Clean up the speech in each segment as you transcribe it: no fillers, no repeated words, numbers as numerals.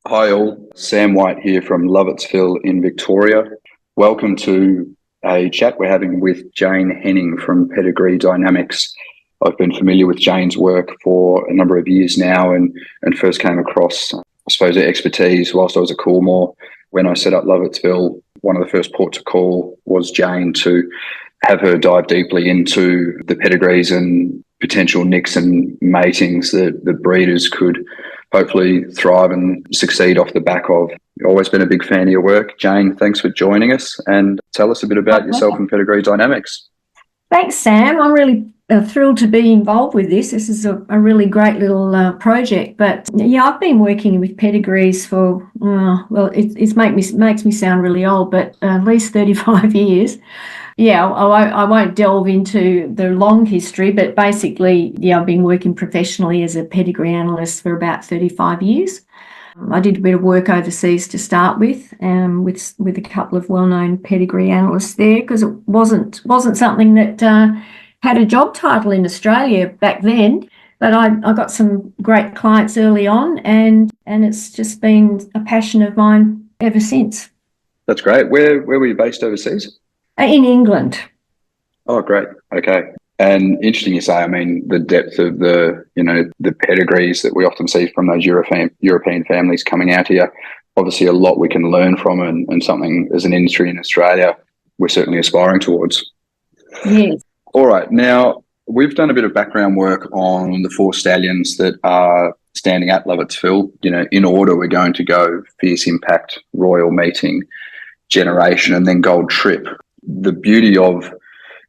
Hi all, Sam White here from Lovatsville in Victoria. Welcome to a chat we're having with Jane Henning from Pedigree Dynamics. I've been familiar with Jane's work for a number of years now and first came across, I suppose, her expertise whilst I was at Coolmore. When I set up Lovatsville, one of the first ports of call was Jane to have her dive deeply into the pedigrees and potential nicks and matings that the breeders could hopefully thrive and succeed off the back of. Always been a big fan of your work. Jane, thanks for joining us and tell us a bit about yourself and Pedigree Dynamics. Thanks, Sam. I'm really thrilled to be involved with this. This is a really great little project. But yeah, I've been working with pedigrees for, it makes me sound really old, but at least 35 years. Yeah, I won't delve into the long history, but basically, yeah, I've been working professionally as a pedigree analyst for about 35 years. I did a bit of work overseas to start with a couple of well-known pedigree analysts there, because it wasn't something that had a job title in Australia back then. But I got some great clients early on, and it's just been a passion of mine ever since. That's great. Where were you based overseas? In England. Oh, great. Okay. And interesting you say, I mean, the depth of the pedigrees that we often see from those European families coming out here, obviously a lot we can learn from and something as an industry in Australia we're certainly aspiring towards. Yes. All right. Now, we've done a bit of background work on the 4 stallions that are standing at Lovatsville. In order, we're going to go Fierce Impact, Royal Meeting, Generation, and then Gold Trip. The beauty of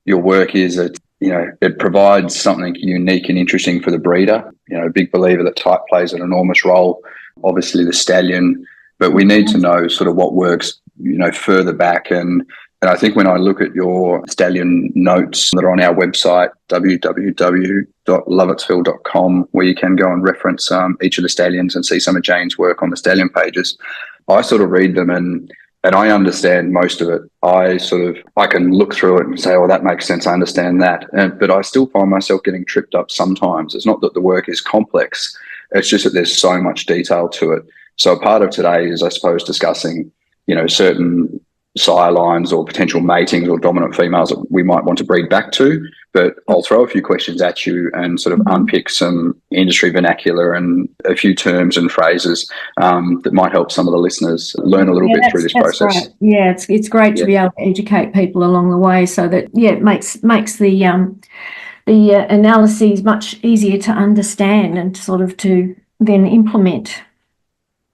your work is that it provides something unique and interesting for the breeder. A big believer that type plays an enormous role, obviously the stallion, but we need to know sort of what works further back. And I think when I look at your stallion notes that are on our website, www.lovatsville.com, where you can go and reference each of the stallions and see some of Jane's work on the stallion pages, I sort of read them and I understand most of it. I can look through it and say, oh, that makes sense. I understand that. But I still find myself getting tripped up sometimes. It's not that the work is complex. It's just that there's so much detail to it. So a part of today is, I suppose, discussing, certain sire lines or potential matings or dominant females that we might want to breed back to. But I'll throw a few questions at you and sort of unpick some industry vernacular and a few terms and phrases that might help some of the listeners learn a little bit through this process. Great. Yeah, it's great to be able to educate people along the way, so that it makes the analyses much easier to understand and sort of to then implement.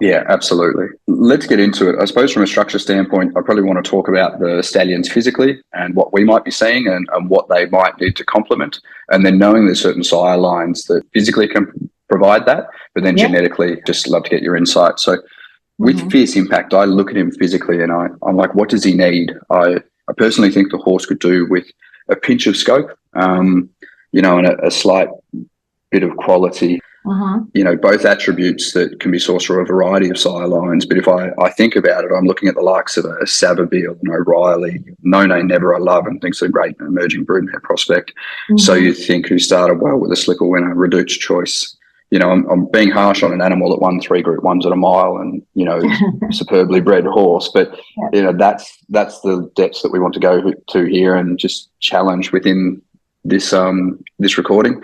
Yeah, absolutely. Let's get into it. I suppose from a structure standpoint, I probably want to talk about the stallions physically and what we might be seeing and what they might need to complement. And then knowing there's certain sire lines that physically can provide that, but then genetically, just love to get your insight. So with Fierce Impact, I look at him physically and I'm like, what does he need? I personally think the horse could do with a pinch of scope, and a slight bit of quality. Both attributes that can be sourced from a variety of sire lines. But if I think about it, I'm looking at the likes of a Savabeel, O'Reilly, No Nay Never I love, and thinks a great emerging broodmare prospect. So you think who started well with a slipper winner, Reduced Choice. I'm being harsh on an animal that won 3 Group 1s at a mile and, superbly bred horse. But, that's the depths that we want to go to here and just challenge within this recording.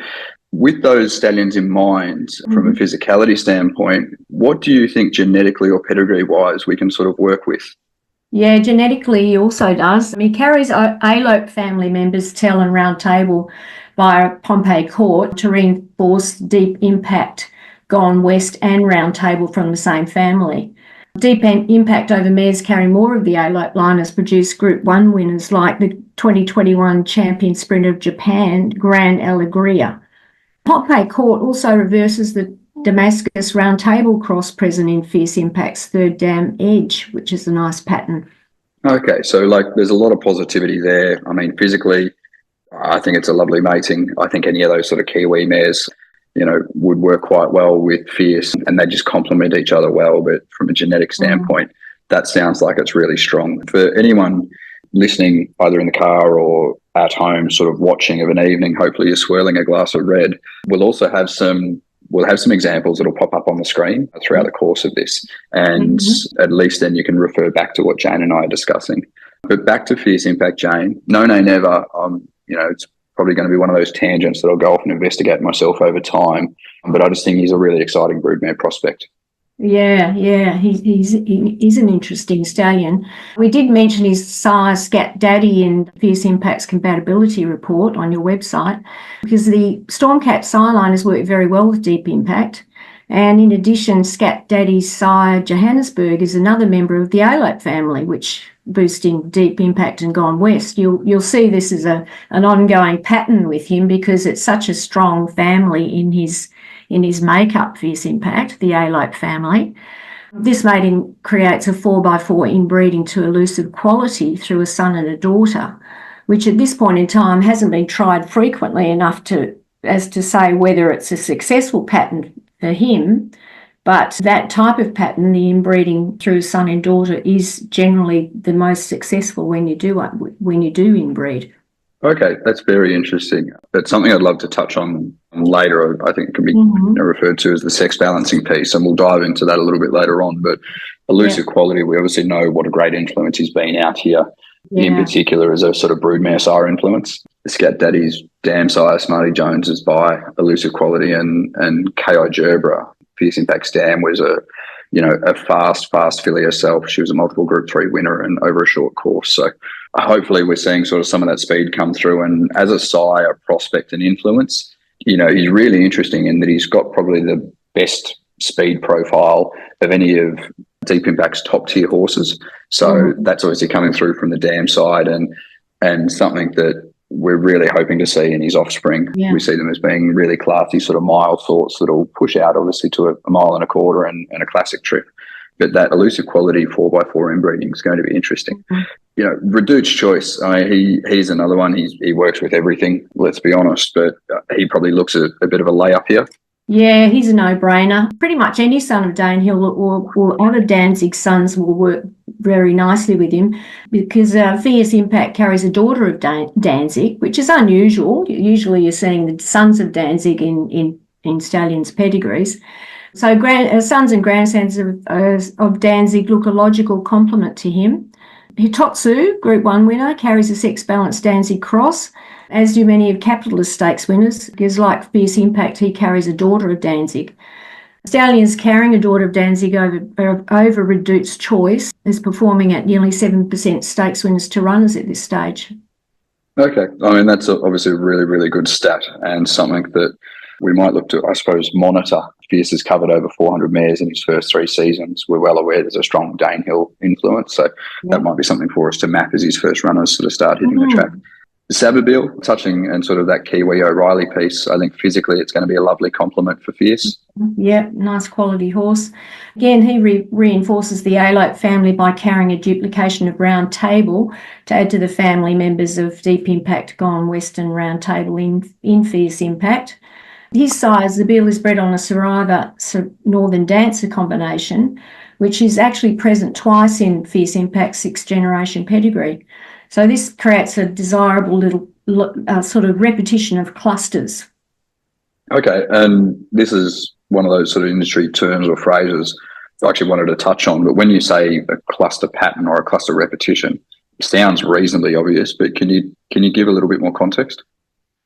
With those stallions in mind, from a physicality standpoint, what do you think genetically or pedigree-wise we can sort of work with? Yeah, genetically he also does. He carries alope family members, tail and round table via Pompey Court to reinforce Deep Impact, Gone West and round table from the same family. Deep Impact over mares carry more of the alope line has produced Group 1 winners like the 2021 champion sprinter of Japan, Grand Allegria. Pompey Court also reverses the Damascus round table cross present in Fierce Impact's third dam edge, which is a nice pattern. Okay, so there's a lot of positivity there. I mean, physically, I think it's a lovely mating. I think any of those sort of Kiwi mares, would work quite well with Fierce and they just complement each other well. But from a genetic standpoint, that sounds like it's really strong. For anyone listening either in the car or at home, sort of watching of an evening, hopefully you're swirling a glass of red. We'll also have some we'll have some examples that'll pop up on the screen throughout the course of this. And at least then you can refer back to what Jane and I are discussing. But back to Fierce Impact, Jane. No Nay Never. It's probably going to be one of those tangents that I'll go off and investigate myself over time. But I just think he's a really exciting broodmare prospect. Yeah, he's an interesting stallion. We did mention his sire Scat Daddy in Fierce Impact's compatibility report on your website, because the Stormcat sire line has worked very well with Deep Impact. And in addition, Scat Daddy's sire Johannesburg is another member of the Alope family, which boosting Deep Impact and Gone West. You'll see this is an ongoing pattern with him, because it's such a strong family in his makeup, Fierce Impact, the Alope family. This mating creates a 4x4 inbreeding to elusive quality through a son and a daughter, which at this point in time hasn't been tried frequently enough to say whether it's a successful pattern for him. But that type of pattern, the inbreeding through son and daughter, is generally the most successful when you do inbreed. Okay, that's very interesting. That's something I'd love to touch on later. I think it can be referred to as the sex balancing piece, and we'll dive into that a little bit later on. But elusive quality, we obviously know what a great influence he's been out here, in particular as a sort of broodmare sire influence. Scat Daddy's dam sire, Smarty Jones, is by elusive quality, and K.I. Gerbera, Fierce Impact's dam, was a fast filly herself. She was a multiple Group 3 winner and over a short course. So hopefully we're seeing sort of some of that speed come through. And as a sire, prospect and influence, he's really interesting in that he's got probably the best speed profile of any of Deep Impact's top tier horses. So that's obviously coming through from the dam side, and something that we're really hoping to see in his offspring. We see them as being really classy sort of mile sorts that'll push out obviously to a mile and a quarter and a classic trip. But that elusive quality 4x4 inbreeding is going to be interesting. Reduced's Choice, he's another one. He works with everything, let's be honest, but he probably looks at a bit of a layup here. Yeah, he's a no-brainer. Pretty much any son of Danehill or other Danzig sons will work very nicely with him, because Fierce Impact carries a daughter of Danzig, which is unusual. Usually you're seeing the sons of Danzig in Stallions' pedigrees. So sons and grandsons of Danzig look a logical complement to him. Hitotsu, Group 1 winner, carries a sex-balanced Danzig cross, as do many of Capitalist Stakes winners, because like Fierce Impact, he carries a daughter of Danzig. Stallion's carrying a daughter of Danzig over Reduced's Choice is performing at nearly 7% stakes winners to runners at this stage. Okay. That's obviously a really, really good stat, and something that we might look to, I suppose, monitor. Fierce has covered over 400 mares in his first 3 seasons. We're well aware there's a strong Danehill influence, so that might be something for us to map as his first runners sort of start hitting the track. Saberbill, touching and sort of that Kiwi O'Reilly piece, I think physically it's going to be a lovely complement for Fierce. Yeah, nice quality horse. Again, he reinforces the Alope family by carrying a duplication of Round Table to add to the family members of Deep Impact, Gone West and Round Table in Fierce Impact. His size, the bill, is bred on a Survivor Northern Dancer combination, which is actually present twice in Fierce Impact's 6th generation pedigree. So this creates a desirable little sort of repetition of clusters. Okay, and this is one of those sort of industry terms or phrases I actually wanted to touch on, but when you say a cluster pattern or a cluster repetition, it sounds reasonably obvious, but can you give a little bit more context?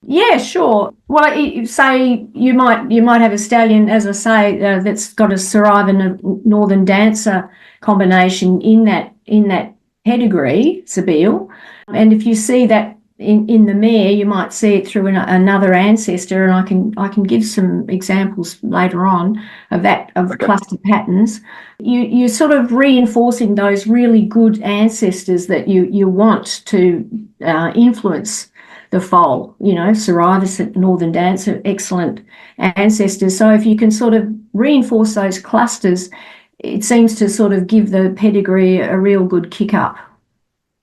Yeah, sure. Well, say you might have a stallion, as I say, that's got a Survivor Northern Dancer combination in that pedigree, Sabile, and if you see that in the mare, you might see it through another ancestor, and I can give some examples later on of that, of cluster patterns. You're sort of reinforcing those really good ancestors that you want to influence the foal. Survivor Northern Dancer, excellent ancestors. So if you can sort of reinforce those clusters, it seems to sort of give the pedigree a real good kick up.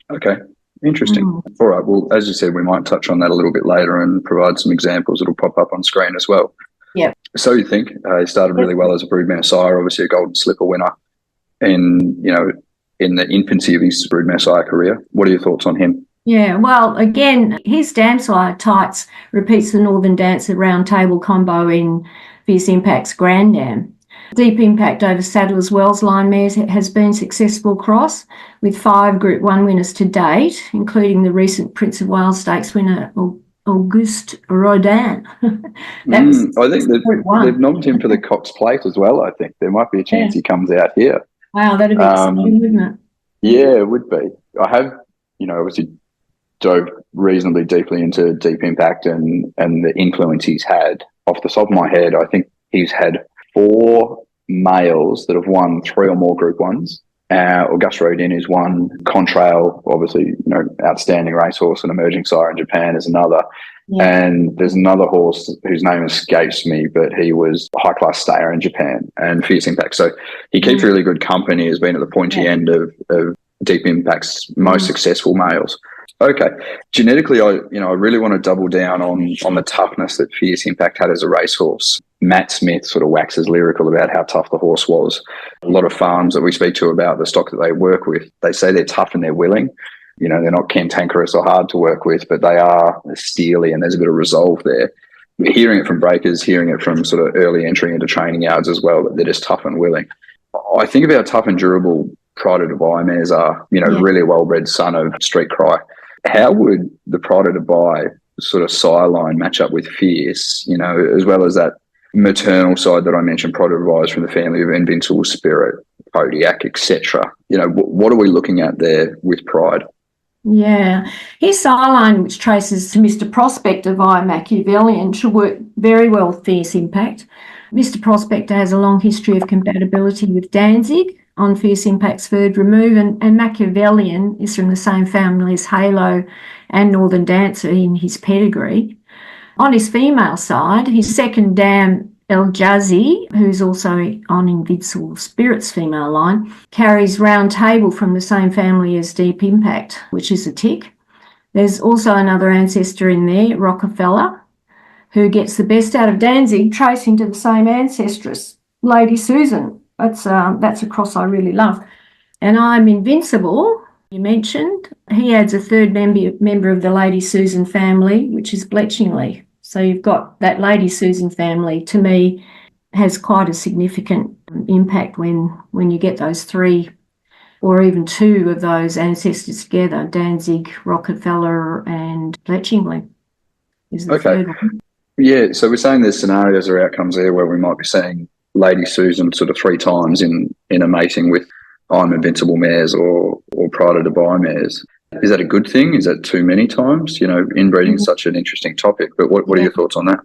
Okay, interesting. All right, well, as you said, we might touch on that a little bit later and provide some examples that'll pop up on screen as well. Yeah. So you think he started really well as a broodmare sire, obviously a Golden Slipper winner in the infancy of his broodmare sire career. What are your thoughts on him? Yeah, well, again, his dam sire Tights repeats the Northern Dancer Round Table combo in Fierce Impact's Grand Dam. Deep Impact over Sadler's Wells line mares has been successful cross with 5 Group 1 winners to date, including the recent Prince of Wales Stakes winner Auguste Rodin. I think they've nominated him for the Cox Plate as well. I think there might be a chance he comes out here. Wow, that'd be exciting, wouldn't it? Yeah, it would be. I have, obviously dove reasonably deeply into Deep Impact and the influence he's had. Off the top of my head, I think he's had 4 males that have won 3 or more Group 1s. Auguste Rodin is one. Contrail, obviously, outstanding racehorse and emerging sire in Japan, is another. Yeah. And there's another horse whose name escapes me, but he was a high-class stayer in Japan, and Fierce Impact. So he keeps really good company, has been at the pointy end of Deep Impact's most successful males. Okay. Genetically, I really want to double down on the toughness that Fierce Impact had as a racehorse. Matt Smith sort of waxes lyrical about how tough the horse was. A lot of farms that we speak to about the stock that they work with, they say they're tough and they're willing. They're not cantankerous or hard to work with, but they are steely, and there's a bit of resolve there. We're hearing it from breakers, hearing it from sort of early entry into training yards as well, that they're just tough and willing. I think of how tough and durable Pride of Dubai mares are, really well-bred son of Street Cry. How would the Pride of Dubai sort of sire line match up with Fierce, as well as that maternal side that I mentioned, Pride of Dubai is from the family of Invincible Spirit, Kodiak, etc. What are we looking at there with Pride? Yeah, his sire line, which traces to Mr. Prospector via Machiavellian, should work very well with Fierce Impact. Mr. Prospector has a long history of compatibility with Danzig on Fierce Impact's third remove, and Machiavellian is from the same family as Halo and Northern Dancer in his pedigree. On his female side, his second dam, El Jazzy, who's also on Invincible Spirit's female line, carries Round Table from the same family as Deep Impact, which is a tick. There's also another ancestor in there, Rockefeller, who gets the best out of Danzig, tracing to the same ancestress, Lady Susan. That's a cross I really love. And I'm Invincible, you mentioned. He adds a third member of the Lady Susan family, which is Bletchingley. So you've got that Lady Susan family, to me, has quite a significant impact when you get those 3 or even 2 of those ancestors together. Danzig, Rockefeller and Bletchingley is the third one. Yeah, so we're saying there's scenarios or outcomes there where we might be seeing Lady Susan sort of 3 times in a mating with I'm Invincible mares or Pride of Dubai mares. Is that a good thing? Is that too many times? Inbreeding is such an interesting topic, but what are your thoughts on that?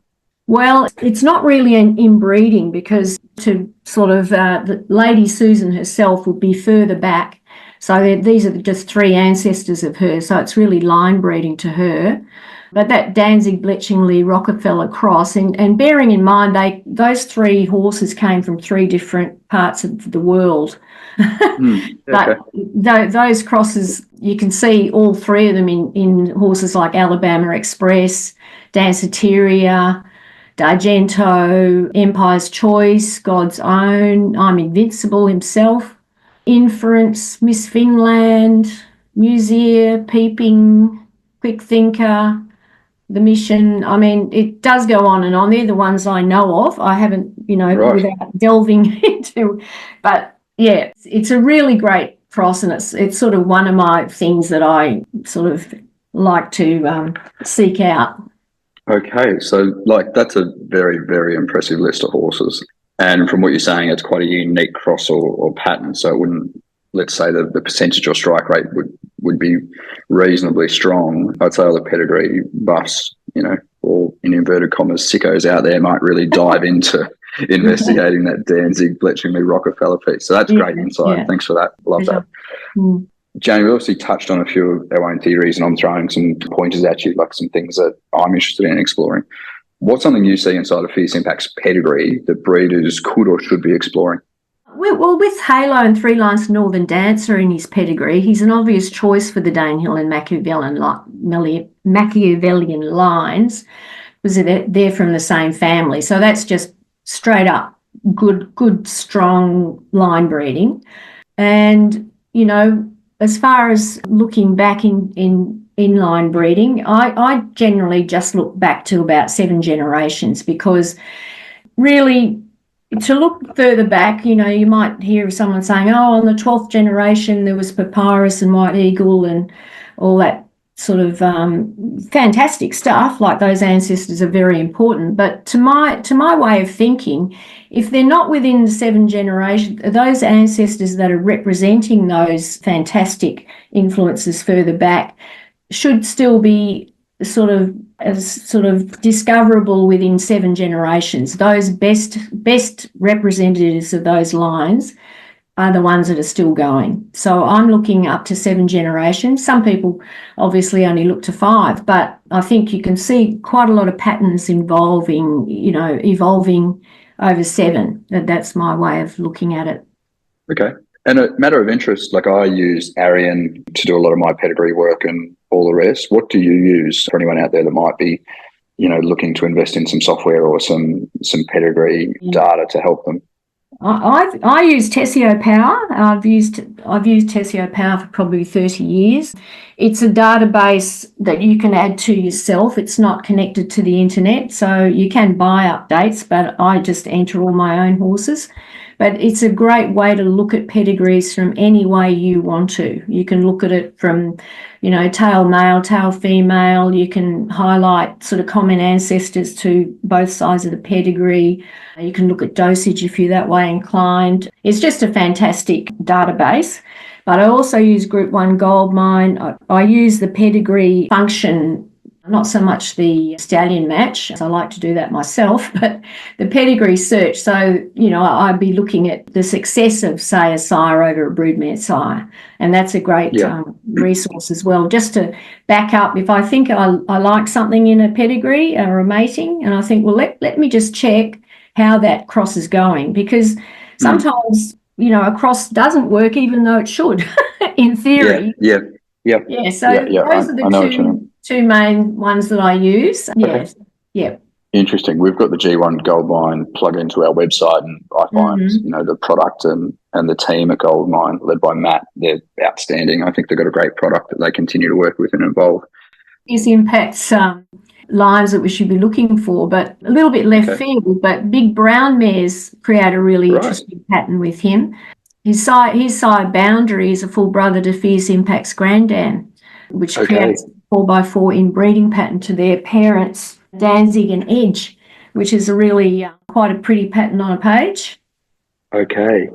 Well, it's not really an inbreeding, because to sort of the Lady Susan herself would be further back. So these are just 3 ancestors of hers. So it's really line breeding to her. But that Danzig, Bletchingley, Rockefeller cross, and bearing in mind those 3 horses came from 3 different parts of the world. But those crosses, you can see all 3 of them in horses like Alabama Express, Danceteria, D'Argento, Empire's Choice, God's Own, I'm Invincible himself, Inference, Miss Finland, Museer, Peeping, Quick Thinker, The Mission. I mean, it does go on and on. They're the ones I know of. I haven't, without delving into, but yeah, it's a really great cross, and it's sort of one of my things that I sort of like to seek out. Okay, so that's a very, very impressive list of horses. And from what you're saying, it's quite a unique cross or pattern. So it wouldn't, let's say the percentage or strike rate would be reasonably strong. I'd say all the pedigree buffs, or in inverted commas, sickos out there might really dive into investigating that Danzig, Bletchingley, Rockefeller piece. So that's great insight. Yeah. Thanks for that. Love that. Jane, we obviously touched on a few of our own theories, and I'm throwing some pointers at you, like some things that I'm interested in exploring. What's something you see inside of Fierce Impact's pedigree that breeders could or should be exploring? Well, with Halo and 3 Lines Northern Dancer in his pedigree, he's an obvious choice for the Danehill and Machiavellian lines, because they're from the same family. So that's just straight up good, strong line breeding. And, as far as looking back in line breeding, I generally just look back to about 7 generations, because really, to look further back, you might hear someone saying, oh, on the 12th generation, there was papyrus and white eagle and all that sort of fantastic stuff. Like, those ancestors are very important. But to my way of thinking, if they're not within the 7 generations, those ancestors that are representing those fantastic influences further back should still be sort of discoverable within 7 generations. Those best representatives of those lines are the ones that are still going. So I'm looking up to 7 generations. Some people obviously only look to 5, but I think you can see quite a lot of patterns evolving over 7. That's my way of looking at it. Okay. And a matter of interest, like, I use Arian to do a lot of my pedigree work and all the rest. What do you use for anyone out there that might be, looking to invest in some software or some pedigree data to help them? I use Tessio Power. I've used Tessio Power for probably 30 years. It's a database that you can add to yourself. It's not connected to the internet, so you can buy updates, but I just enter all my own horses. But it's a great way to look at pedigrees from any way you want to. You can look at it from, tail male, tail female. You can highlight sort of common ancestors to both sides of the pedigree. You can look at dosage if you're that way inclined. It's just a fantastic database. But I also use Group 1 Goldmine. I use the pedigree function, not so much the stallion match. I like to do that myself, but the pedigree search. So, I'd be looking at the success of, say, a sire over a broodmare sire. And that's a great resource as well, just to back up. If I think I like something in a pedigree or a mating, and I think, well, let me just check how that cross is going, because sometimes, a cross doesn't work even though it should, in theory. Yeah. So those are the two main ones that I use. Okay. Yeah. Interesting. We've got the G1 Goldmine plug into our website, and I find, the product and the team at Goldmine, led by Matt, they're outstanding. I think they've got a great product that they continue to work with and evolve. His impacts lines that we should be looking for, but a little bit left field. But big brown mares create a really interesting pattern with him. His side boundary is a full brother to Fierce Impact's Grandam, which creates 4x4 inbreeding pattern to their parents, Danzig and Edge, which is a really quite a pretty pattern on a page. Okay,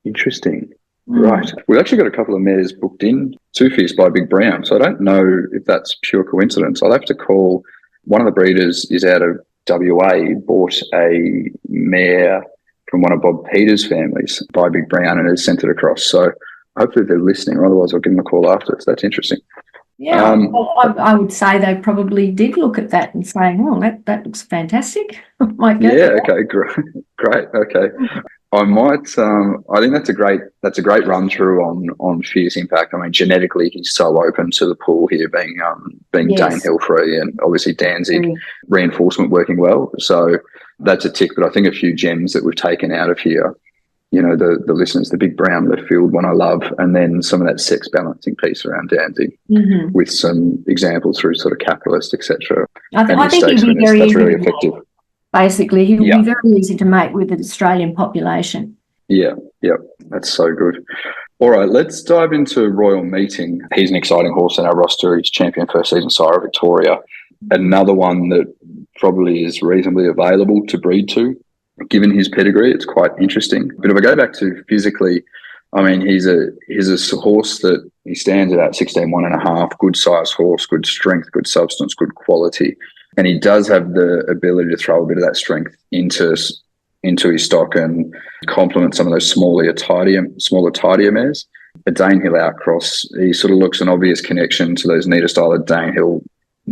interesting. Right. We've actually got a couple of mares booked in to Fierce by Big Brown, so I don't know if that's pure coincidence. I'll have to call. One of the breeders is out of WA, bought a mare from one of Bob Peters' families by Big Brown and has sent it across. So hopefully they're listening, or otherwise I'll give them a call after. So that's interesting. Yeah, I would say they probably did look at that and say, oh, that looks fantastic. Okay, great. Okay. I might. I think that's a great run through on Fierce Impact. I mean, genetically, he's so open to the pool here, being Danehill free, and obviously Danzig reinforcement working well. So that's a tick. But I think a few gems that we've taken out of here. The listeners, the Big Brown left field one I love, and then some of that sex balancing piece around Danzig with some examples through sort of capitalist, etc. I think he'd be very that's really effective. Basically, he will be very easy to mate with the Australian population. Yeah, that's so good. All right, let's dive into Royal Meeting. He's an exciting horse in our roster. He's champion first season sire of Victoria. Another one that probably is reasonably available to breed to. Given his pedigree, it's quite interesting. But if I go back to physically, I mean, he's a horse that he stands at about 16.5, good size horse, good strength, good substance, good quality. And he does have the ability to throw a bit of that strength into his stock and complement some of those smaller, tidier mares. A Danehill outcross, he sort of looks an obvious connection to those neater style of Danehill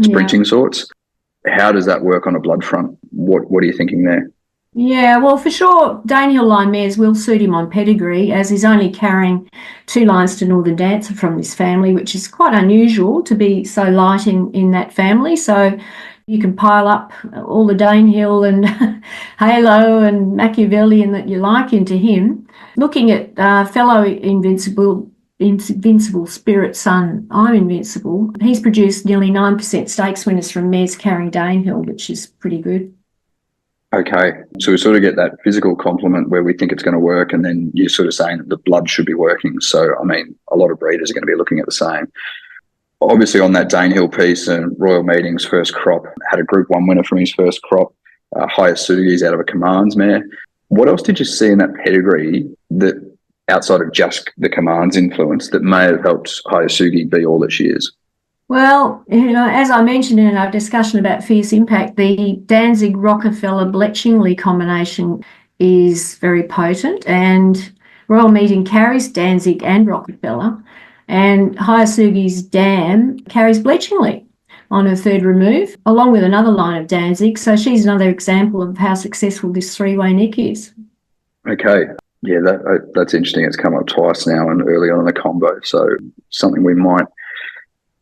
sprinting sorts. How does that work on a blood front? What are you thinking there? Yeah, well, for sure, Danehill line mares will suit him on pedigree, as he's only carrying 2 lines to Northern Dancer from this family, which is quite unusual to be so light in that family. So you can pile up all the Danehill and Halo and Machiavellian that you like into him. Looking at fellow Invincible Spirit son, I'm Invincible, he's produced nearly 9% stakes winners from mares carrying Danehill, which is pretty good. Okay, so we sort of get that physical complement where we think it's going to work, and then you're sort of saying that the blood should be working. So, I mean, a lot of breeders are going to be looking at the same. Obviously, on that Danehill piece, and Royal Meeting's first crop had a Group 1 winner from his first crop, Hyasugi's out of a Commands mare. What else did you see in that pedigree that, outside of just the Commands influence, that may have helped Hyasugi be all that she is? Well, as I mentioned in our discussion about fierce impact, the Danzig Rockefeller Bletchingley combination is very potent, and Royal Meeting carries Danzig and Rockefeller, and Hyasugi's dam carries Bletchingley on her third remove, along with another line of Danzig. So she's another example of how successful this three-way nick is. Okay. Yeah, that's interesting. It's come up twice now and early on in the combo. So something we might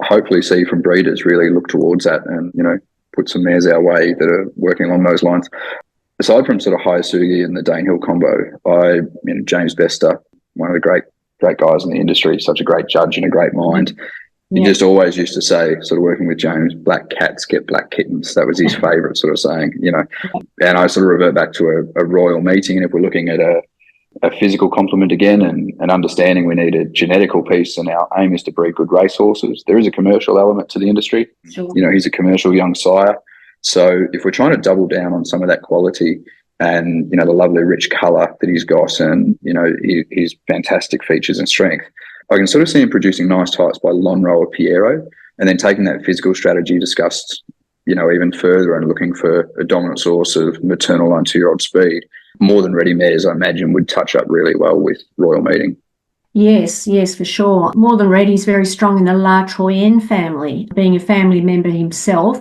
hopefully see from breeders really look towards that and, put some mares our way that are working along those lines. Aside from sort of Hyasugi and the Danehill combo, James Bester, one of the great guys in the industry, such a great judge and a great mind. He just always used to say, sort of working with James, black cats get black kittens. That was his favourite sort of saying, And I sort of revert back to a Royal Meeting, and if we're looking at a physical complement again and understanding we need a genetical piece, and our aim is to breed good racehorses. There is a commercial element to the industry. Sure. He's a commercial young sire. So if we're trying to double down on some of that quality and, the lovely rich colour that he's got and, his fantastic features and strength, I can sort of see him producing nice types by Lonhro or Piero, and then taking that physical strategy discussed, even further and looking for a dominant source of maternal line 2-year-old speed. More Than Ready mares, I imagine, would touch up really well with Royal Meeting. Yes, for sure. More Than Ready is very strong in the La Troyenne family, being a family member himself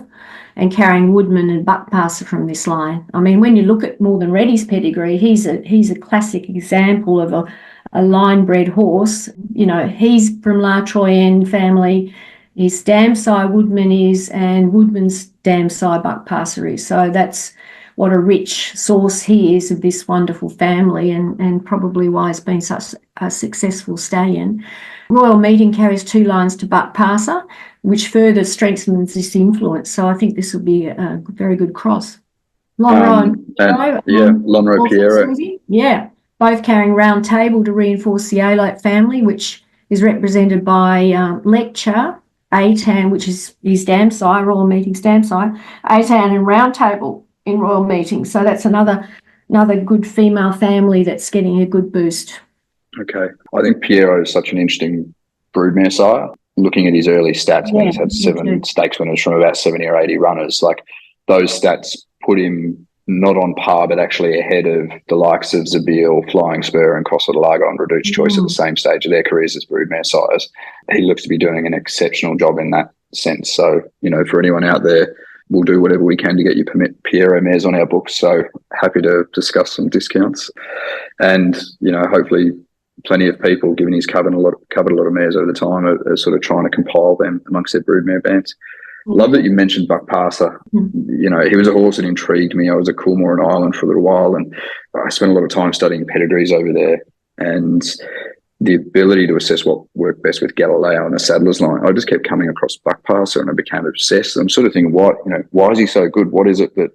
and carrying Woodman and Buckpasser from this line. I mean, when you look at More Than Ready's pedigree, he's a classic example of a line-bred horse. He's from La Troyenne family. His dam sire Woodman is, and Woodman's dam sire Buckpasser is. So that's what a rich source he is of this wonderful family, and probably why he's been such a successful stallion. Royal Meeting carries 2 lines to Buckpasser, which further strengthens this influence. So I think this will be a very good cross. Lonhro Lonhro Piero. Yeah, both carrying Round Table to reinforce the A-Lope family, which is represented by Lecture, Atan, which is his dam sire, Royal Meeting's dam sire, Atan and Round Table in Royal Meeting. So that's another good female family that's getting a good boost. Okay. I think Piero is such an interesting broodmare sire. Looking at his early stats, he's had 7 stakes winners from about 70 or 80 runners. Like, those stats put him not on par, but actually ahead of the likes of Zabeel, Flying Spur and Costa de Largo and Reduced Choice at the same stage of their careers as broodmare sires. He looks to be doing an exceptional job in that sense. So, for anyone out there, we'll do whatever we can to get you Piero mares on our books. So happy to discuss some discounts. And, hopefully plenty of people, given he's covered a lot of mares over the time, are sort of trying to compile them amongst their broodmare bands. Love that you mentioned Buckpasser. He was a horse that intrigued me. I was at Coolmore Island for a little while, and I spent a lot of time studying pedigrees over there. And the ability to assess what worked best with Galileo and the Saddler's line, I just kept coming across Buckpasser, and I became obsessed. I'm sort of thinking, why is he so good? What is it that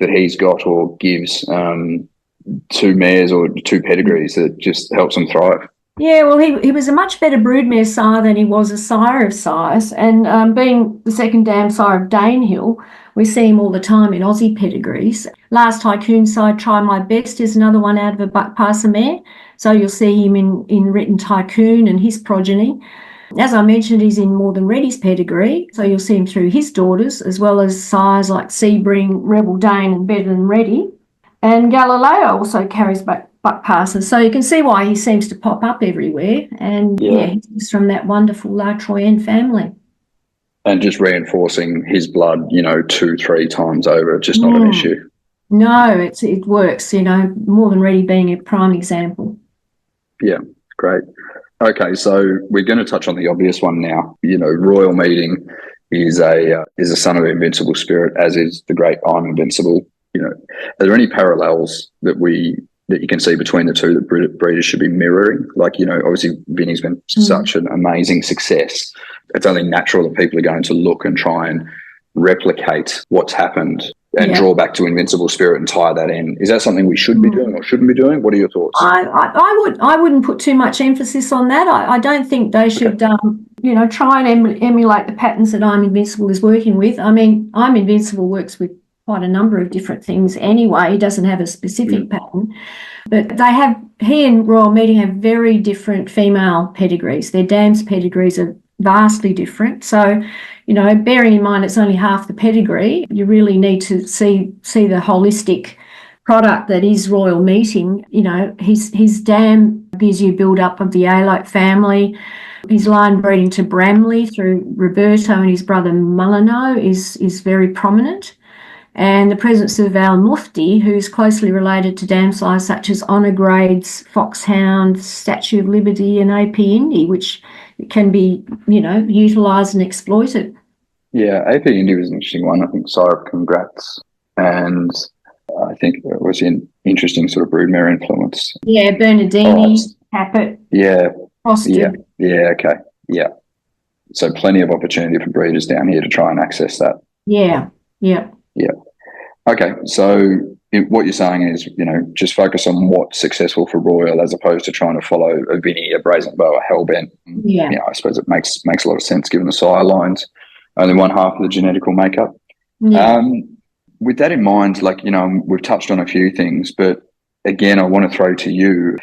he's got or gives 2 mares or 2 pedigrees that just helps him thrive? Yeah, well, he was a much better broodmare sire than he was a sire of sires, and being the second dam sire of Danehill, we see him all the time in Aussie pedigrees. Last Tycoon side, Try My Best, is another one out of a Buckpasser mare, so you'll see him in Written Tycoon and his progeny. As I mentioned, he's in More Than Ready's pedigree, so you'll see him through his daughters, as well as sires like Sebring, Rebel Dane and Better Than Ready. And Galileo also carries Buckpasser, so you can see why he seems to pop up everywhere. And he's from that wonderful La Troyenne family. And just reinforcing his blood, 2-3 times over, just not an issue. No, it works, More Than Ready being a prime example. Yeah, great. Okay, so we're going to touch on the obvious one now. Royal Meeting is a son of Invincible Spirit, as is the great I'm Invincible. Are there any parallels that you can see between the two that breeders should be mirroring? Like, obviously Vinny's been such an amazing success. It's only natural that people are going to look and try and replicate what's happened. and Yeah. draw back to Invincible Spirit and tie that in. Is that something we should be doing or shouldn't be doing? What are your thoughts? I wouldn't put too much emphasis on that. I don't think they should, try and emulate the patterns that I'm Invincible is working with. I mean, I'm Invincible works with quite a number of different things anyway. He doesn't have a specific pattern, but he and Royal Meeting have very different female pedigrees. Their dams pedigrees are vastly different. So, bearing in mind it's only half the pedigree, you really need to see the holistic product that is Royal Meeting. His dam gives you build up of the alope family. His line breeding to Bramley through Roberto and his brother Mullineaux is very prominent. And the presence of Al Mufti, who's closely related to dam size such as Honour Grades, Foxhound, Statue of Liberty and AP Indy, which can be, utilised and exploited. Yeah, AP Indy was an interesting one. I think Sire Congrats, and I think it was an interesting sort of broodmare influence. Yeah, Bernardini, Tappet. Yeah. Frosted. Yeah, okay. Yeah. So plenty of opportunity for breeders down here to try and access that. Yeah. Okay, so what you're saying is, just focus on what's successful for Royal as opposed to trying to follow a Vinny, a Brazen Bow, a Hellbent. Yeah. I suppose it makes a lot of sense given the sire lines, only one half of the genetical makeup. Yeah. With that in mind, we've touched on a few things, but again, I want to throw to you,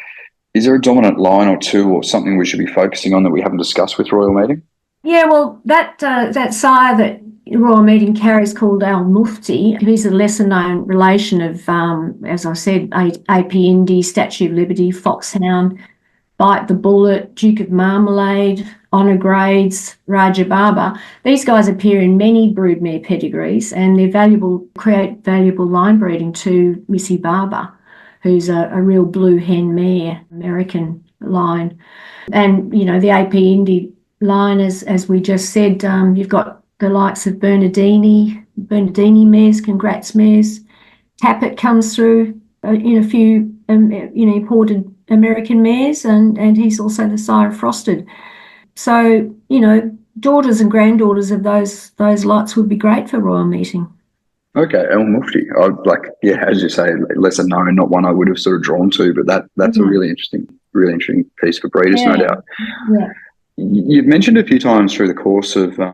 is there a dominant line or two or something we should be focusing on that we haven't discussed with Royal Meeting? Yeah, well, that sire that Royal Meeting carries called Al Mufti, he's a lesser known relation of, as I said, AP Indy, Statue of Liberty, Foxhound, Bite the Bullet, Duke of Marmalade, Honour Grades, Raja Baba. These guys appear in many broodmare pedigrees, and they're create valuable line breeding to Missy Barber, who's a real blue hen mare, American line. And, the AP Indy line, as we just said, you've got the likes of Bernardini mares, Congrats mares. Tappet comes through in a few, imported American mares, and he's also the sire of Frosted. So, daughters and granddaughters of those lots would be great for Royal Meeting. Okay, El Mufti. As you say, lesser known, not one I would have sort of drawn to, but that's a really interesting piece for breeders, no doubt. Yeah. You've mentioned a few times through the course of our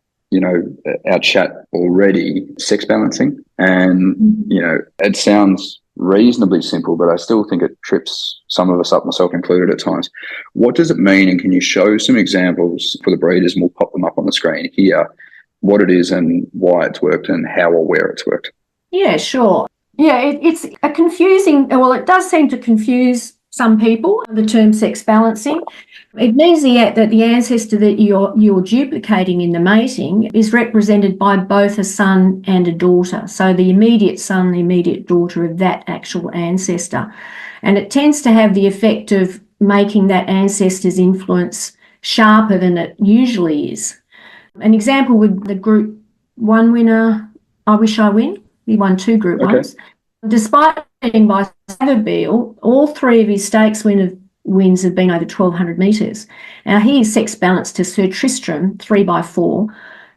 chat already, sex balancing, and it sounds reasonably simple, but I still think it trips some of us up, myself included at times. What does it mean, and can you show some examples for the breeders, and we'll pop them up on the screen here, what it is and why it's worked and how or where it's worked? Yeah, sure. Yeah, it's a confusing, it does seem to confuse some people, the term sex balancing. It means that the ancestor that you're duplicating in the mating is represented by both a son and a daughter. So the immediate son, the immediate daughter of that actual ancestor. And it tends to have the effect of making that ancestor's influence sharper than it usually is. An example with the Group 1 winner, I Wish I Win. He won 2 Group 1s. Despite winning by Savabeel, all 3 of his stakes wins have been over 1,200 metres. Now, he is sex balanced to Sir Tristram, 3x4,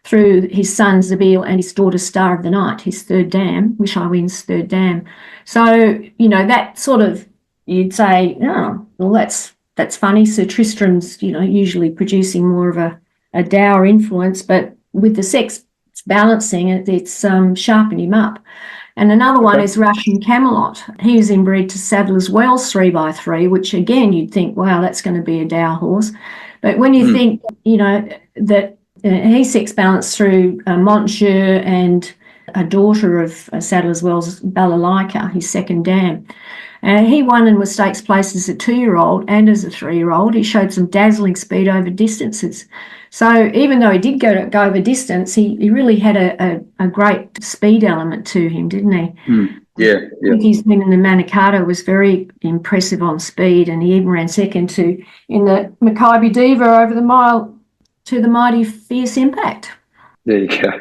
through his son Zabeel and his daughter Star of the Night, his third dam, Wish I Win's third dam. So, that sort of, you'd say, oh, well, that's funny. Sir Tristram's, usually producing more of a dour influence, but with the sex balancing, it's sharpening him up. And another one is Russian Camelot. He is inbred to Sadler's Wells 3x3, which again, you'd think, wow, that's going to be a dour horse. But when you think, that he's sex balanced through Montjeu and a daughter of Sadler's Wells, Balalaika, his second dam. He won and was stakes placed as a 2-year-old and as a 3-year-old. He showed some dazzling speed over distances. So even though he did go over distance, he really had a great speed element to him, didn't he? Yeah. His win in the Manicato was very impressive on speed, and he even ran second in the Maccabi Diva over the mile to the mighty Fierce Impact. There you go.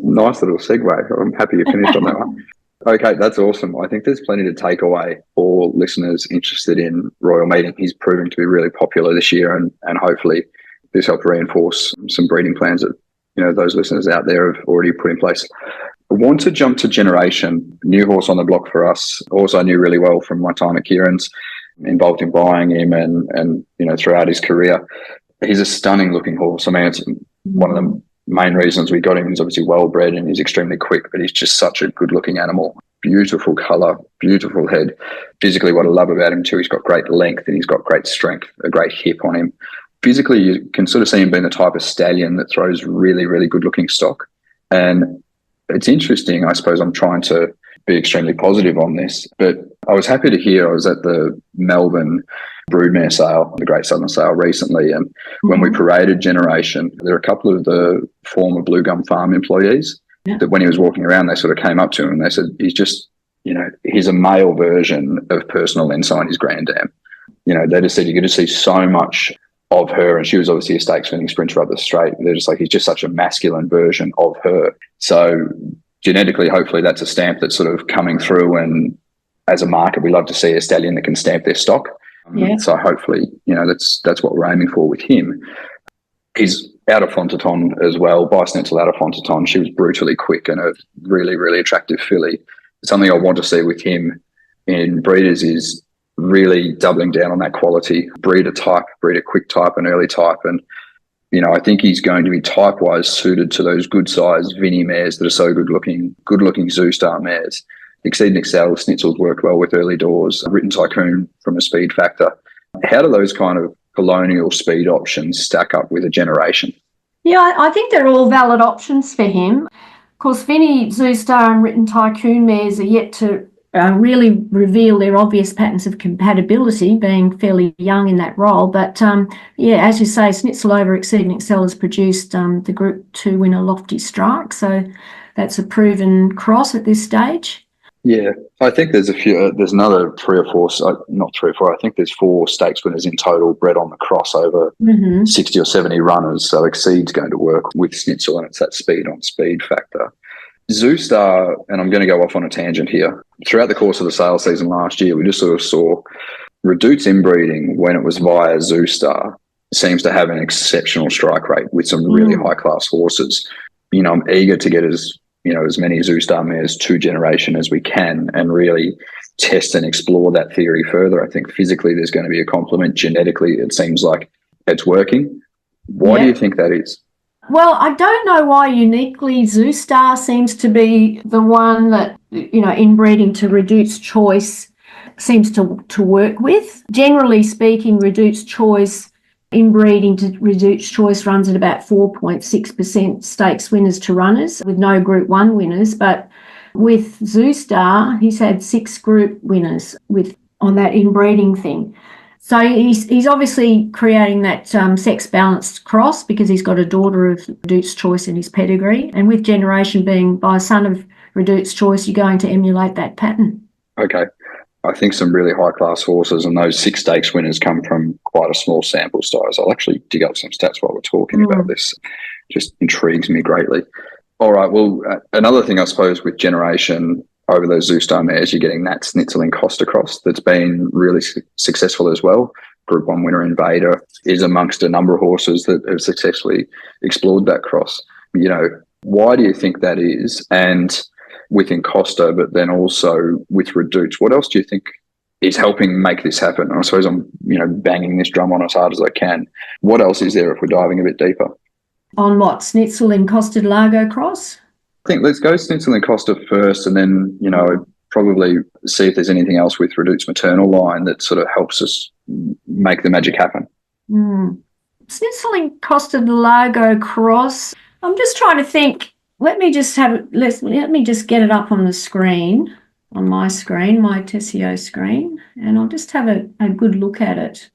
Nice little segue. I'm happy you finished on that one. Okay, that's awesome. I think there's plenty to take away for listeners interested in Royal Meeting. He's proving to be really popular this year, and hopefully this helped reinforce some breeding plans that those listeners out there have already put in place. I want to jump to Generation, new horse on the block for us. Horse I knew really well from my time at Kieran's, involved in buying him and throughout his career. He's a stunning looking horse. I mean, it's one of the main reasons we got him. He's obviously well bred and he's extremely quick, but he's just such a good looking animal. Beautiful colour, beautiful head. Physically, what I love about him too, he's got great length and he's got great strength, a great hip on him. Physically, you can sort of see him being the type of stallion that throws really, really good looking stock. And it's interesting, I suppose I'm trying to be extremely positive on this, but I was happy to hear, I was at the Melbourne broodmare sale, the Great Southern Sale recently, and when we paraded Generation, there were a couple of the former Blue Gum Farm employees that when he was walking around, they sort of came up to him and they said, he's just, he's a male version of Personal Ensign, his granddam. They just said you're going to see so much of her, and she was obviously a stakes winning sprinter up the straight. They're just like, he's just such a masculine version of her. So genetically, hopefully that's a stamp that's sort of coming through, and as a market, we love to see a stallion that can stamp their stock. So hopefully, that's what we're aiming for with him. He's out of Fontaton as well, by Snitzel out of Fontaton. She was brutally quick and a really, really attractive filly. Something I want to see with him in breeders is really doubling down on that quality, breeder type, breeder quick type and early type. And, I think he's going to be type-wise suited to those good-sized Vinny mares that are so good-looking Zoo Star mares. Exceed and Excel, Snitzel's worked well with early doors, Written Tycoon from a speed factor. How do those kind of colonial speed options stack up with a Generation? Yeah, I think they're all valid options for him. Of course, Vinny, Zoo Star and Written Tycoon mares are yet to really reveal their obvious patterns of compatibility, being fairly young in that role. But as you say, Snitzel over Exceed and Excel has produced the Group 2 winner Lofty Strike. So that's a proven cross at this stage. Yeah, I think there's there's another 3 or 4, not 3 or 4, I think there's 4 stakes winners in total bred on the cross over 60 or 70 runners. So Exceed's going to work with Snitzel, and it's that speed on speed factor. Zoo Star, and I'm going to go off on a tangent here, throughout the course of the sale season last year, we just sort of saw Redute's inbreeding when it was via Zoo Star seems to have an exceptional strike rate with some really high class horses. I'm eager to get as many Zoo Star mares to Generation as we can and really test and explore that theory further. I think physically there's going to be a complement. Genetically, it seems like it's working. Why do you think that is? Well, I don't know why uniquely Zoo Star seems to be the one that, inbreeding to Redute's Choice seems to work with. Generally speaking, Redute's Choice, inbreeding to Redute's Choice runs at about 4.6% stakes winners to runners with no Group 1 winners. But with Zoo Star, he's had 6 group winners on that inbreeding thing. So he's obviously creating that sex-balanced cross because he's got a daughter of Redute's Choice in his pedigree. And with Generation being by a son of Redute's Choice, you're going to emulate that pattern. Okay. I think some really high-class horses, and those 6 stakes winners come from quite a small sample size. I'll actually dig up some stats while we're talking about this. Just intrigues me greatly. All right, well, another thing I suppose with Generation, over those Zoo Star mares, you're getting that Snitzel and Costa cross that's been really successful as well. Group 1 winner Invader is amongst a number of horses that have successfully explored that cross. Why do you think that is? And within Costa, but then also with Reduce, what else do you think is helping make this happen? I suppose I'm, banging this drum on as hard as I can. What else is there if we're diving a bit deeper? On what, Snitzel and Costa de Largo cross? I think let's go Snitzel and Costa first, and then, probably see if there's anything else with Reduce's maternal line that sort of helps us make the magic happen. Snitzel and Costa de Largo cross. I'm just trying to think. Let me just get it up on the screen, on my screen, my Tessio screen, and I'll just have a good look at it.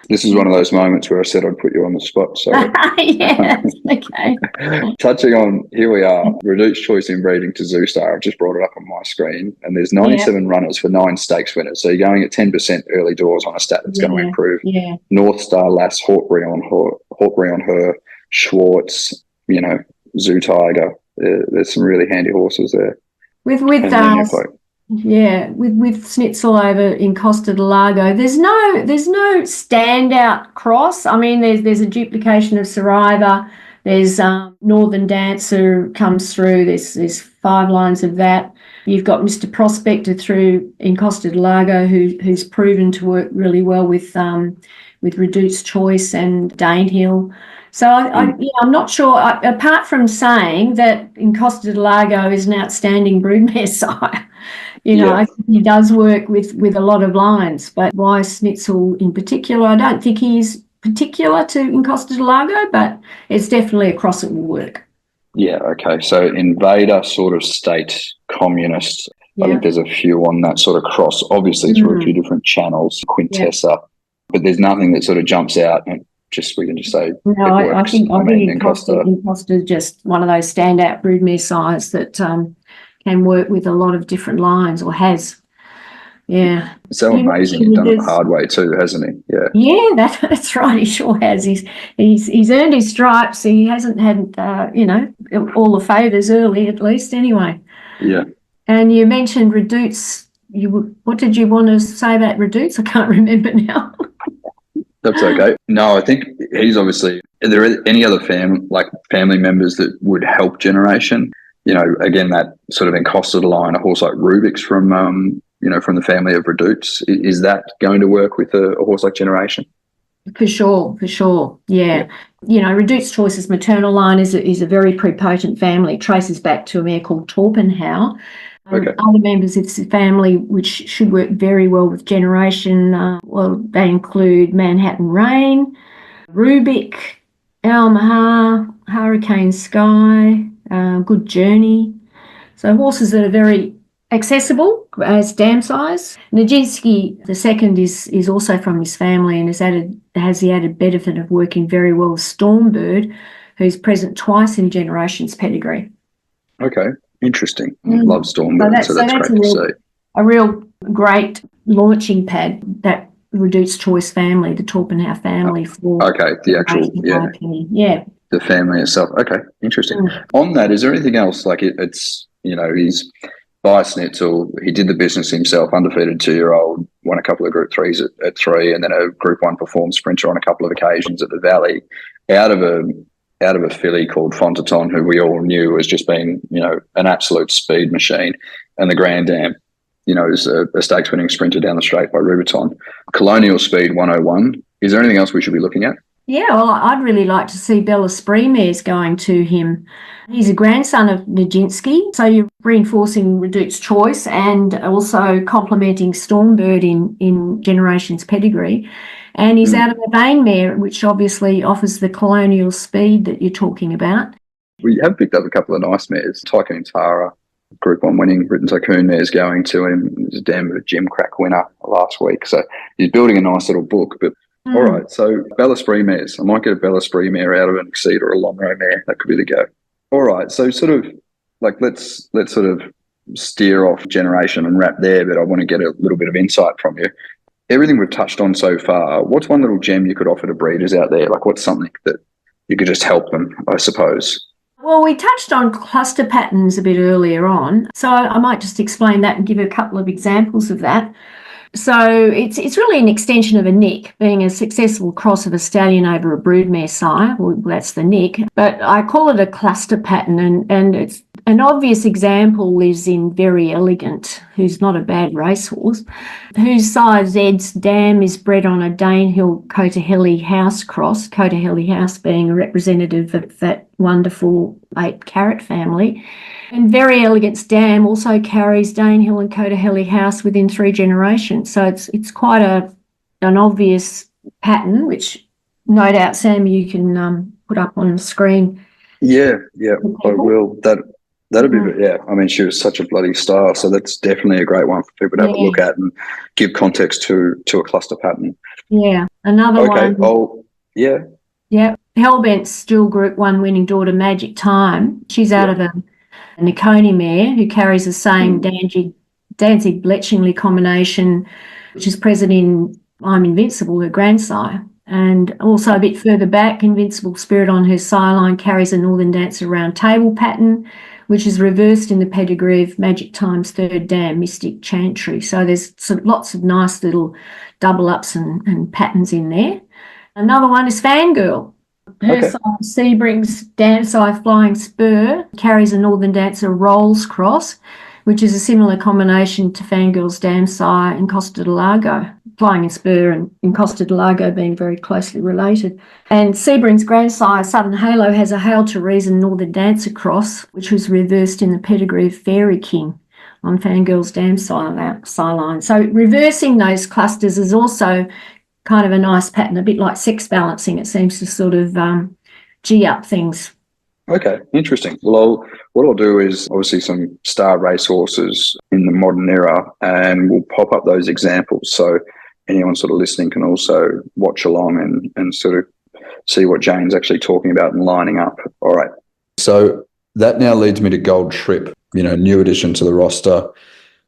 This is one of those moments where I said I'd put you on the spot. So yeah, okay. Touching on, here we are, Reduce's Choice inbreeding to Zoo Star. I've just brought it up on my screen, and there's 97 runners for 9 stakes winners. So you're going at 10% early doors on a stat that's going to improve. North Star Lass, Hawkbury on her, Schwartz, Zoo Tiger. There's some really handy horses there. With Snitzel over in Costa de Largo, there's no standout cross. I mean, there's a duplication of Survivor. There's Northern Dancer comes through. There's 5 lines of that. You've got Mr. Prospector through in Costa del Lago, who's proven to work really well with Reduced Choice and Danehill. So I'm not sure, apart from saying that in Costa del Lago is an outstanding broodmare sire. I think he does work with a lot of lines, but Weiss Schnitzel in particular, I don't think he's particular to in Costa del Lago, but it's definitely across it will work. Yeah, okay. So Invader, sort of state, communist. I think there's a few on that sort of cross, obviously through a few different channels, Quintessa, but there's nothing that sort of jumps out and we can just say no, it works. I think Encosta is just one of those standout broodmare sires that can work with a lot of different lines, or has. Yeah. So amazing. He's done it the hard way too, hasn't he? Yeah. Yeah, that's right. He sure has. He's earned his stripes. He hasn't had all the favours early, at least, anyway. Yeah. And you mentioned Reduce. What did you want to say about Reduce? I can't remember now. That's okay. No, I think he's obviously. Are there any other family members that would help generation? Again, that sort of encosted line, a horse like Rubik's from from the family of Reduce. Is that going to work with a horse like Generation? For sure. Yeah. Reduced Choice's maternal line is a very prepotent family. It traces back to a mare called Torpenhow. Okay. Other members of the family which should work very well with Generation, they include Manhattan Rain, Rubik, Almahar, Hurricane Sky, Good Journey. So horses that are very accessible as dam size. Nijinsky II is also from his family and has the added benefit of working very well with Stormbird, who's present twice in Generation's pedigree. Okay, interesting. Love Stormbird, so that's great to see. A real great launching pad, that Reduced Choice family, the Torpenhow family. The actual, the family itself. Okay, interesting. On that, is there anything else, like it's, he's by Schnitzel, he did the business himself, undefeated 2-year-old, won a couple of Group 3s at 3, and then a Group 1 performed sprinter on a couple of occasions at the Valley, out of a filly called Fontaton, who we all knew as just being, an absolute speed machine, and the Grand Dam, is a stakes-winning sprinter down the straight by Rubiton. Colonial Speed 101. Is there anything else we should be looking at? Yeah, well, I'd really like to see Bella Spree mares going to him. He's a grandson of Nijinsky, so you're reinforcing Reduced Choice and also complementing Stormbird in Generation's pedigree. And he's out of a Vane mare, which obviously offers the Colonial Speed that you're talking about. We have picked up a couple of nice mares. Tycoon Tara, Group 1 winning Britain Tycoon mares going to him. There's a damn Jim Crack winner last week. So he's building a nice little book, but all right, so Bella Spree mares. I might get a Bella Spree mare out of an Exceed or a Lonro mare. That could be the go. All right, so sort of like let's sort of steer off Generation and wrap there, but I want to get a little bit of insight from you. Everything we've touched on so far, what's one little gem you could offer to breeders out there? Like what's something that you could just help them, I suppose? Well, we touched on cluster patterns a bit earlier on, so I might just explain that and give a couple of examples of that. So it's really an extension of a nick, being a successful cross of a stallion over a broodmare sire. Well, that's the nick, but I call it a cluster pattern, and it's an obvious example is in Very Elegant, who's not a bad racehorse, whose sire Zed's dam is bred on a Danehill Cotahelli House cross, Cotahelli House being a representative of that wonderful 8-carat family. And Very Elegant's dam also carries Danehill and Cotahelli House within 3 generations. So it's quite an obvious pattern, which no doubt, Sam, you can put up on the screen. Yeah, I will. That'll be, I mean, she was such a bloody star, so that's definitely a great one for people to have a look at and give context to a cluster pattern. Yeah, another one. Oh, yeah. Yeah, Hellbent's still Group 1 winning daughter, Magic Time. She's out of a Niconi mare who carries the same Danzig-Bletchingley combination, which is present in I'm Invincible, her grandsire. And also a bit further back, Invincible Spirit on her sire line carries a Northern Dancer round table pattern, which is reversed in the pedigree of Magic Time's 3rd dam, Mystic Chantry. So there's lots of nice little double ups and patterns in there. Another one is Fangirl. Her Okay. sire Sebring's Dansai Flying Spur carries a Northern Dancer Rolls cross, which is a similar combination to Fangirl's Damsai and Costa del Lago. Flying Spur and Costa del Lago being very closely related. And Sebring's grandsire Southern Halo has a Hail to Reason Northern Dancer cross, which was reversed in the pedigree of Fairy King on Fangirl's Damsai line. So reversing those clusters is also kind of a nice pattern, a bit like sex balancing. It seems to sort of G up things. Okay, interesting. Well, what I'll do is obviously some star racehorses in the modern era, and we'll pop up those examples. So anyone sort of listening can also watch along and sort of see what Jane's actually talking about and lining up. All right. So that now leads me to Gold Trip, new addition to the roster.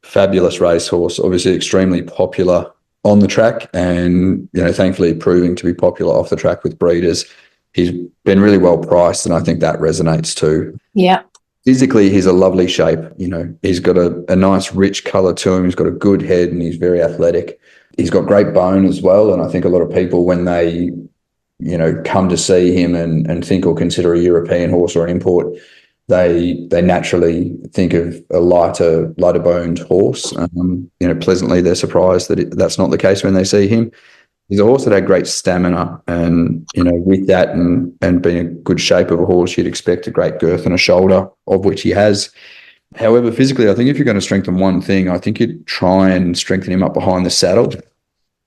Fabulous racehorse, obviously extremely popular on the track and, thankfully proving to be popular off the track with breeders. He's been really well priced, and I think that resonates too. Yeah. Physically, he's a lovely shape. He's got a nice rich colour to him. He's got a good head and he's very athletic. He's got great bone as well. And I think a lot of people, when they, come to see him and think or consider a European horse or an import, they naturally think of a lighter boned horse. Pleasantly they're surprised that that's not the case when they see him. He's a horse that had great stamina, and with that and being a good shape of a horse, you'd expect a great girth and a shoulder, of which he has. However, physically, I think if you're going to strengthen one thing, I think you'd try and strengthen him up behind the saddle.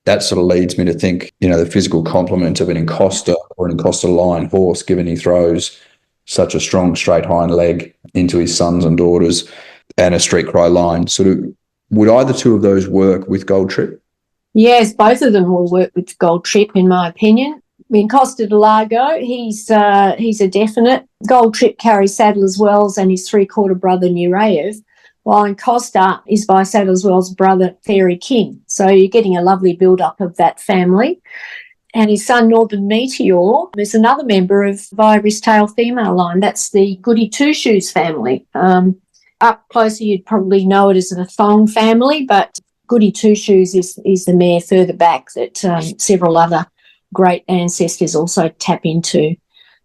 That sort of leads me to think, the physical complement of an Encosta or an Encosta line horse, given he throws such a strong straight hind leg into his sons and daughters, and a Street Cry line. Sort of, would either two of those work with Gold Trip? Yes, both of them will work with Gold Trip, in my opinion. In Costa del Lago, he's a definite. Gold Trip carries Saddler's Wells and his three-quarter brother Nureyev, while in Costa is by Saddler's Wells' brother Fairy King. So you're getting a lovely build-up of that family. And his son Northern Meteor is another member of Vibrous Tail female line. That's the Goody Two Shoes family. Up closer, you'd probably know it as the Thong family, but Goody Two Shoes is the mare further back that several other great ancestors also tap into,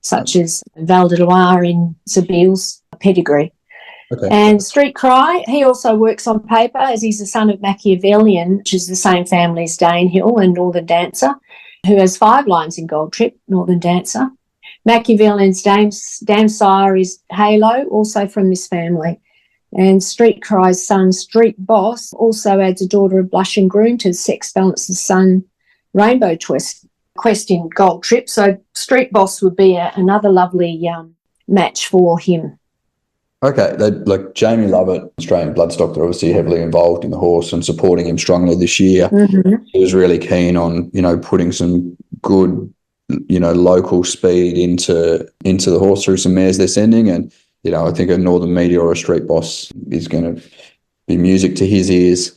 such as Val de Loire in Zabiel's pedigree. Okay. And Street Cry, he also works on paper, as he's the son of Machiavellian, which is the same family as Danehill and Northern Dancer, who has 5 lines in Gold Trip, Northern Dancer. Machiavellian's dam sire is Halo, also from this family. And Street Cry's son, Street Boss, also adds a daughter of Blush and Groom to Sex Balance's son, Rainbow Quest in Gold Trip. So Street Boss would be another lovely match for him. Okay, like Jamie Lovett, Australian Bloodstock, they're obviously heavily involved in the horse and supporting him strongly this year. Mm-hmm. He was really keen on, putting some good, local speed into the horse through some mares they're sending. And, I think a Northern Meteor or a Street Boss is going to be music to his ears.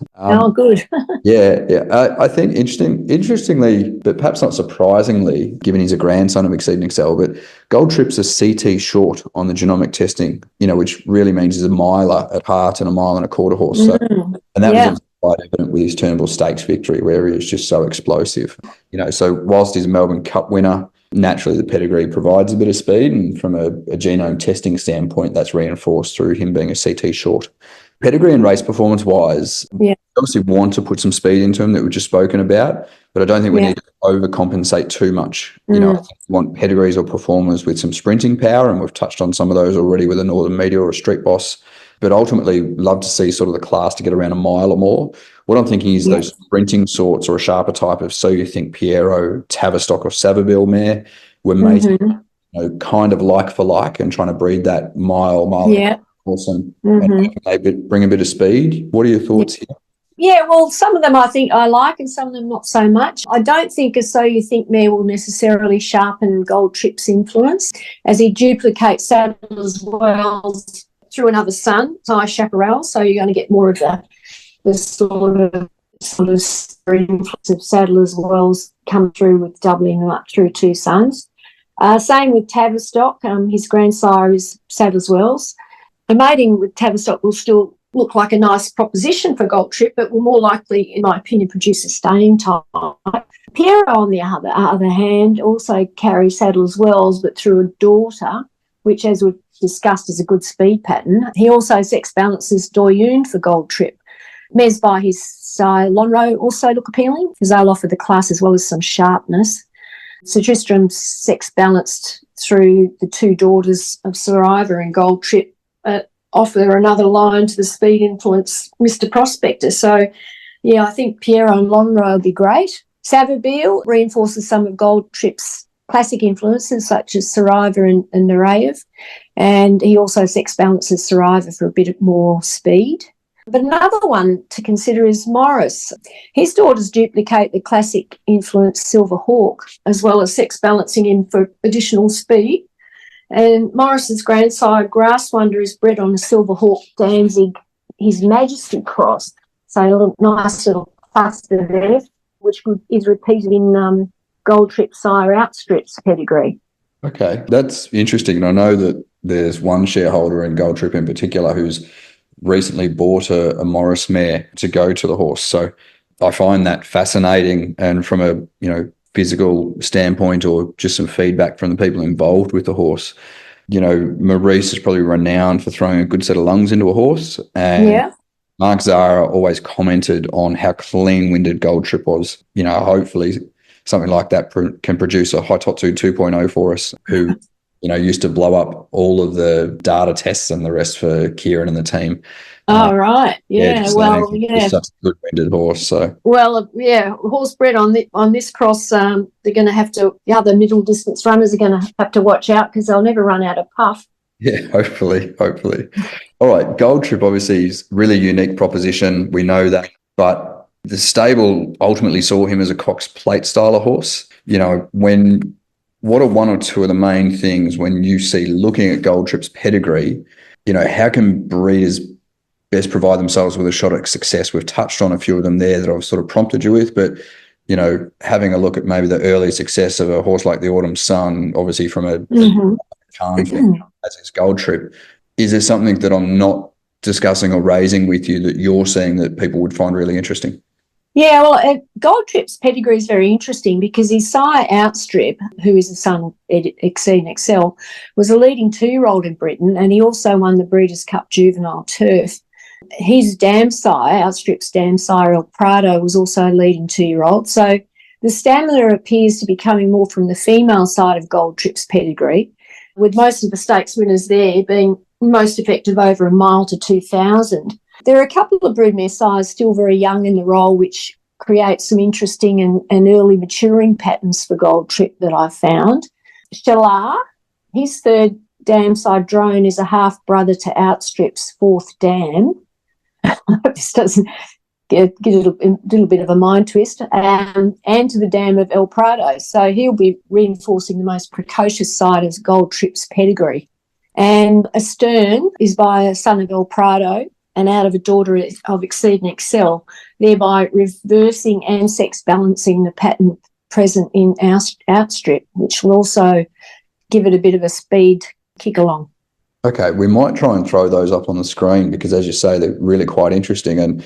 Good. Yeah. I think interestingly, but perhaps not surprisingly, given he's a grandson of Exceed and Excel, but Gold Trip's a CT short on the genomic testing, which really means he's a miler at heart and a mile and a quarter horse. So, and that was quite evident with his Turnbull Stakes victory, where he was just so explosive. So whilst he's a Melbourne Cup winner, naturally the pedigree provides a bit of speed, and from a genome testing standpoint, that's reinforced through him being a CT short. Pedigree and race performance wise, obviously want to put some speed into him that we've just spoken about, but I don't think we need to overcompensate too much. I think we want pedigrees or performers with some sprinting power, and we've touched on some of those already with a Northern Meteor or a Street Boss, but ultimately love to see sort of the class to get around a mile or more. What I'm thinking is those sprinting sorts or a sharper type of So You Think Piero, Tavistock or Savabeel mare, we're mating, kind of like for like, and trying to breed that mile. Awesome. And they bring a bit of speed. What are your thoughts here? Yeah, well, some of them I think I like and some of them not so much. I don't think a So You Think mare will necessarily sharpen Gold Trip's influence, as he duplicates Saddler's Wells through another son, Ty Chaparral, so you're going to get more of the sort of influence of Saddler's Wells come through with doubling them up through 2 sons. Same with Tavistock. His grandsire is Saddler's Wells. The mating with Tavistock will still look like a nice proposition for Gold Trip, but will more likely, in my opinion, produce a stallion type. Piero, on the other hand, also carries saddle as well, but through a daughter, which, as we've discussed, is a good speed pattern. He also sex balances Doyun for Gold Trip. Mares by his side, Lonro also look appealing because they'll offer the class as well as some sharpness. Sir Tristram's sex balanced through the two daughters of Sariva and Gold Trip offer another line to the speed influence Mr. Prospector. So, yeah, I think Piero and Lonro will be great. Savabeel reinforces some of Gold Trip's classic influences such as Sariva and Nureyev, and he also sex balances Sariva for a bit more speed. But another one to consider is Morris. His daughters duplicate the classic influence Silver Hawk, as well as sex balancing him for additional speed. And Morris's grandsire, Grass Wonder, is bred on a Silver Hawk Danzig His Majesty cross. So a little, nice little cluster there, which is repeated in Gold Trip sire Outstrip's pedigree. Okay, that's interesting. And I know that there's one shareholder in Gold Trip in particular who's recently bought a Morris mare to go to the horse. So I find that fascinating. And from a, physical standpoint or just some feedback from the people involved with the horse, Maurice is probably renowned for throwing a good set of lungs into a horse. And Mark Zara always commented on how clean-winded Gold Trip was. Hopefully something like that can produce a Haitotsu 2.0 for us, who used to blow up all of the data tests and the rest for Kieran and the team. Right. Yeah. Just such a good-winded horse. So. Well, horse bred on this cross, they're going to have to. The other middle distance runners are going to have to watch out because they'll never run out of puff. Yeah, hopefully. All right, Gold Trip obviously is really unique proposition. We know that, but the stable ultimately saw him as a Cox Plate style of horse. What are one or two of the main things when you see looking at Gold Trip's pedigree, how can breeders best provide themselves with a shot at success? We've touched on a few of them there that I've sort of prompted you with, but, having a look at maybe the early success of a horse like the Autumn Sun, obviously from a thing, as is Gold Trip, is there something that I'm not discussing or raising with you that you're seeing that people would find really interesting? Yeah, well, Gold Trip's pedigree is very interesting because his sire Outstrip, who is the son of Exceed and Excel, was a leading 2-year-old in Britain, and he also won the Breeders' Cup Juvenile Turf. His dam sire, Outstrip's dam sire El Prado, was also a leading 2-year-old. So the stamina appears to be coming more from the female side of Gold Trip's pedigree, with most of the stakes winners there being most effective over a mile to 2,000. There are a couple of broodmare sires still very young in the role, which creates some interesting and early maturing patterns for Gold Trip that I've found. Shalar, his third dam side drone, is a half-brother to Outstrip's fourth dam. I hope this doesn't get a little bit of a mind twist, and to the dam of El Prado. So he'll be reinforcing the most precocious side of Gold Trip's pedigree. And Astern is by a son of El Prado and out of a daughter of Exceed and Excel, thereby reversing and sex balancing the pattern present in Outstrip, which will also give it a bit of a speed kick along. Okay, we might try and throw those up on the screen because, as you say, they're really quite interesting. And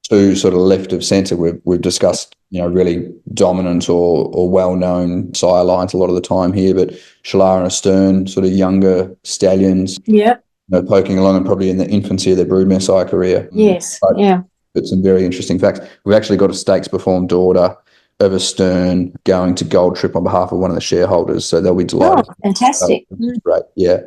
to sort of left of centre, we've discussed, really dominant or well-known sire lines a lot of the time here, but Shalar and Astern, sort of younger stallions. Yep. Poking along and probably in the infancy of their broodmare sire career. Yes, But some very interesting facts. We've actually got a stakes performed order of Astern going to Gold Trip on behalf of one of the shareholders, so they'll be delighted. Oh, fantastic. Great, yeah.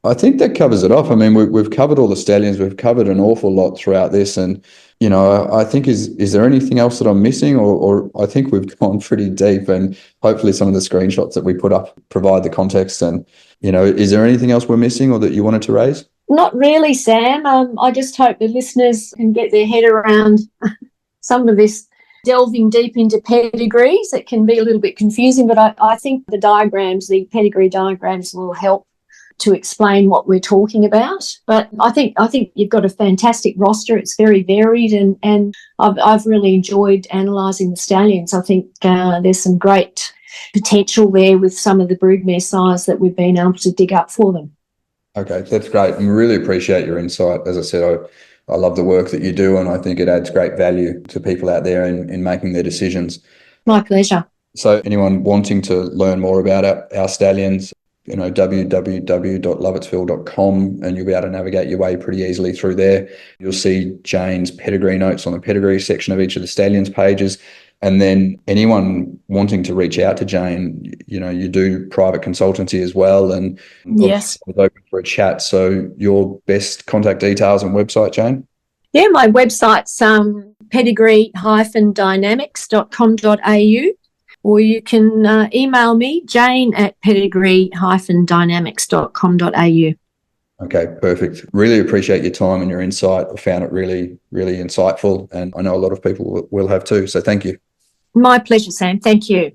I think that covers it off. I mean, we've covered all the stallions. We've covered an awful lot throughout this, and I think is there anything else that I'm missing, or I think we've gone pretty deep, and hopefully some of the screenshots that we put up provide the context. And is there anything else we're missing or that you wanted to raise? Not really, Sam. I just hope the listeners can get their head around some of this delving deep into pedigrees. It can be a little bit confusing, but I think the pedigree diagrams will help to explain what we're talking about. But I think you've got a fantastic roster. It's very varied, and I've really enjoyed analysing the stallions. I think there's some great potential there with some of the broodmare sires that we've been able to dig up for them. Okay, that's great. And we really appreciate your insight. As I said, I love the work that you do, and I think it adds great value to people out there in making their decisions. My pleasure. So anyone wanting to learn more about our stallions, www.lovatsville.com, and you'll be able to navigate your way pretty easily through there. You'll see Jane's pedigree notes on the pedigree section of each of the stallions pages. And then anyone wanting to reach out to Jane, you do private consultancy as well, and Yes. it's open for a chat. So your best contact details and website, Jane? Yeah, my website's pedigrees-dynamics.com.au, or you can email me, jane@pedigrees-dynamics.com.au. Okay, perfect. Really appreciate your time and your insight. I found it really, really insightful, and I know a lot of people will have too. So thank you. My pleasure, Sam. Thank you.